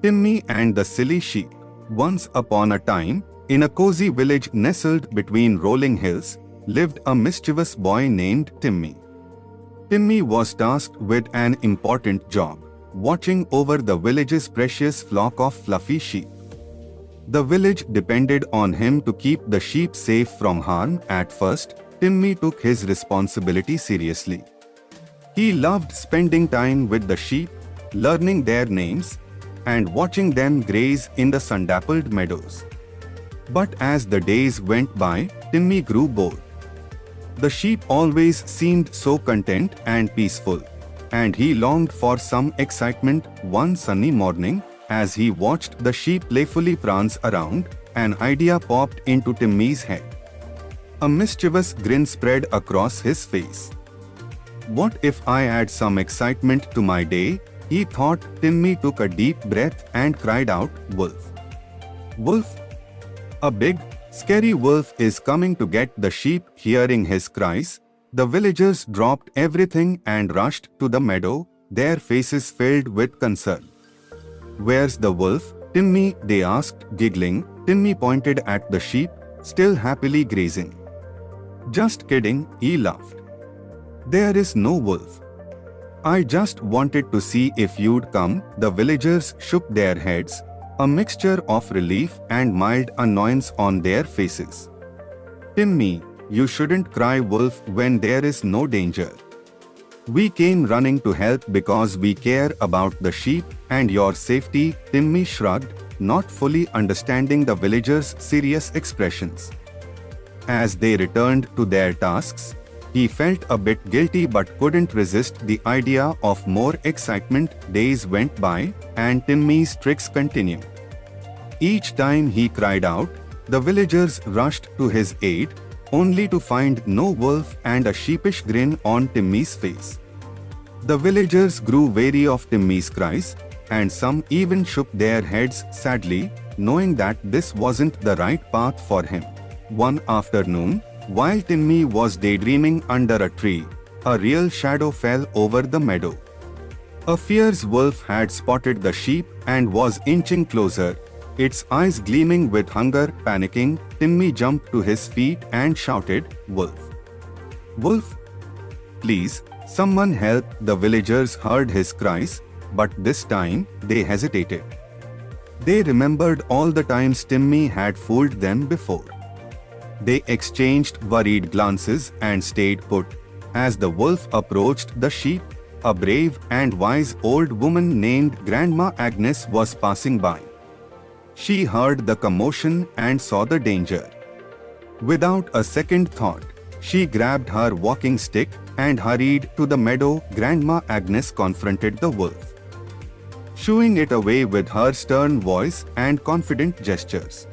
Timmy and the Silly Sheep. Once upon a time, in a cozy village nestled between rolling hills, lived a mischievous boy named Timmy. Timmy was tasked with an important job, watching over the village's precious flock of fluffy sheep. The village depended on him to keep the sheep safe from harm. At first, Timmy took his responsibility seriously. He loved spending time with the sheep, learning their names, and watching them graze in the sun-dappled meadows. But as the days went by, Timmy grew bored. The sheep always seemed so content and peaceful, and he longed for some excitement. One sunny morning, as he watched the sheep playfully prance around, an idea popped into Timmy's head. A mischievous grin spread across his face. What if I add some excitement to my day? He thought. Timmy took a deep breath and cried out, "Wolf! Wolf! A big, scary wolf is coming to get the sheep." Hearing his cries, the villagers dropped everything and rushed to the meadow, their faces filled with concern. "Where's the wolf, Timmy?" they asked, giggling. Timmy pointed at the sheep, still happily grazing. "Just kidding," he laughed. "There is no wolf. I just wanted to see if you'd come." The villagers shook their heads, a mixture of relief and mild annoyance on their faces. "Timmy, you shouldn't cry wolf when there is no danger. We came running to help because we care about the sheep and your safety." Timmy shrugged, not fully understanding the villagers' serious expressions. As they returned to their tasks, he felt a bit guilty but couldn't resist the idea of more excitement. Days went by, and Timmy's tricks continued. Each time he cried out, the villagers rushed to his aid, only to find no wolf and a sheepish grin on Timmy's face. The villagers grew wary of Timmy's cries, and some even shook their heads sadly, knowing that this wasn't the right path for him. One afternoon, while Timmy was daydreaming under a tree, a real shadow fell over the meadow. A fierce wolf had spotted the sheep and was inching closer, its eyes gleaming with hunger. Panicking, Timmy jumped to his feet and shouted, "Wolf! Wolf! Please, someone help!" The villagers heard his cries, but this time, they hesitated. They remembered all the times Timmy had fooled them before. They exchanged worried glances and stayed put. As the wolf approached the sheep, a brave and wise old woman named Grandma Agnes was passing by. She heard the commotion and saw the danger. Without a second thought, she grabbed her walking stick and hurried to the meadow. Grandma Agnes confronted the wolf, shooing it away with her stern voice and confident gestures.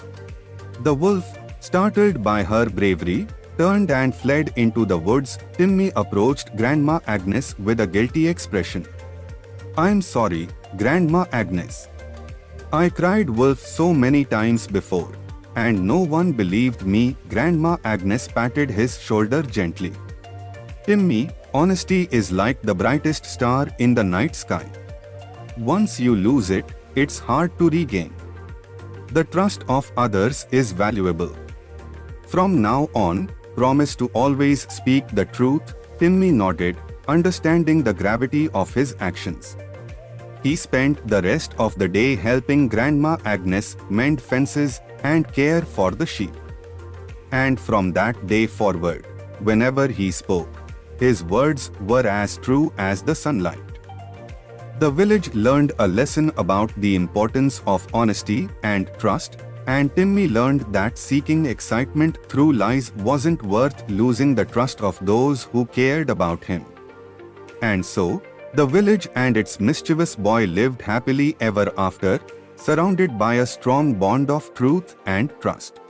The wolf, startled by her bravery, turned and fled into the woods. Timmy approached Grandma Agnes with a guilty expression. "I'm sorry, Grandma Agnes. I cried wolf so many times before, and no one believed me." Grandma Agnes patted his shoulder gently. "Timmy, honesty is like the brightest star in the night sky. Once you lose it, it's hard to regain. The trust of others is valuable. From now on, promise to always speak the truth." Timmy nodded, understanding the gravity of his actions. He spent the rest of the day helping Grandma Agnes mend fences and care for the sheep. And from that day forward, whenever he spoke, his words were as true as the sunlight. The village learned a lesson about the importance of honesty and trust, and Timmy learned that seeking excitement through lies wasn't worth losing the trust of those who cared about him. And so, the village and its mischievous boy lived happily ever after, surrounded by a strong bond of truth and trust.